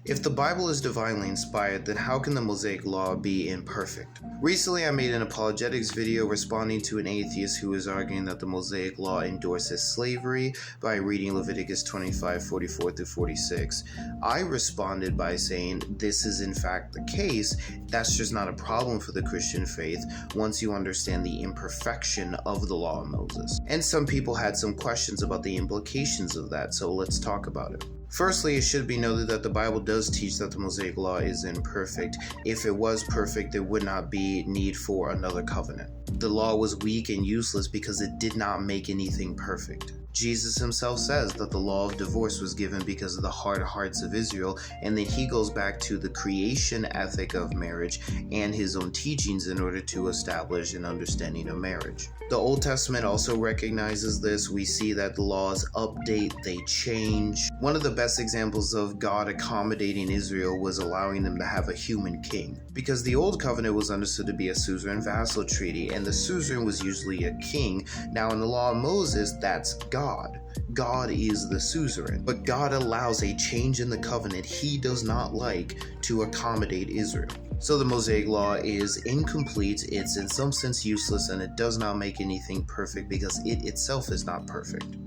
If the Bible is divinely inspired, then how can the Mosaic Law be imperfect? Recently, I made an apologetics video responding to an atheist who was arguing that the Mosaic Law endorses slavery by reading Leviticus 25:44-46. I responded by saying this is in fact the case. That's just not a problem for the Christian faith once you understand the imperfection of the Law of Moses. And some people had some questions about the implications of that, so let's talk about it. Firstly, it should be noted that the Bible does teach that the Mosaic Law is imperfect. If it was perfect, there would not be need for another covenant. The law was weak and useless because it did not make anything perfect. Jesus himself says that the law of divorce was given because of the hard hearts of Israel, and then he goes back to the creation ethic of marriage and his own teachings in order to establish an understanding of marriage. The Old Testament also recognizes this. We see that the laws update, they change. One of the best examples of God accommodating Israel was allowing them to have a human king, because the Old Covenant was understood to be a suzerain-vassal treaty, and the suzerain was usually a king. Now in the Law of Moses, that's God. God is the suzerain, but God allows a change in the covenant he does not like to accommodate Israel. So the Mosaic Law is incomplete, it's in some sense useless, and it does not make anything perfect because it itself is not perfect.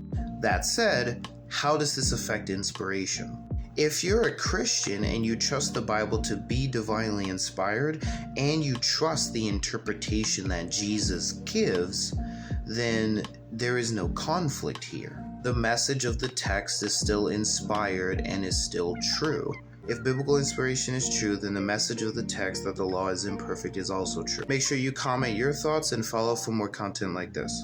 That said, how does this affect inspiration? If you're a Christian and you trust the Bible to be divinely inspired, and you trust the interpretation that Jesus gives, then there is no conflict here. The message of the text is still inspired and is still true. If biblical inspiration is true, then the message of the text that the law is imperfect is also true. Make sure you comment your thoughts and follow for more content like this.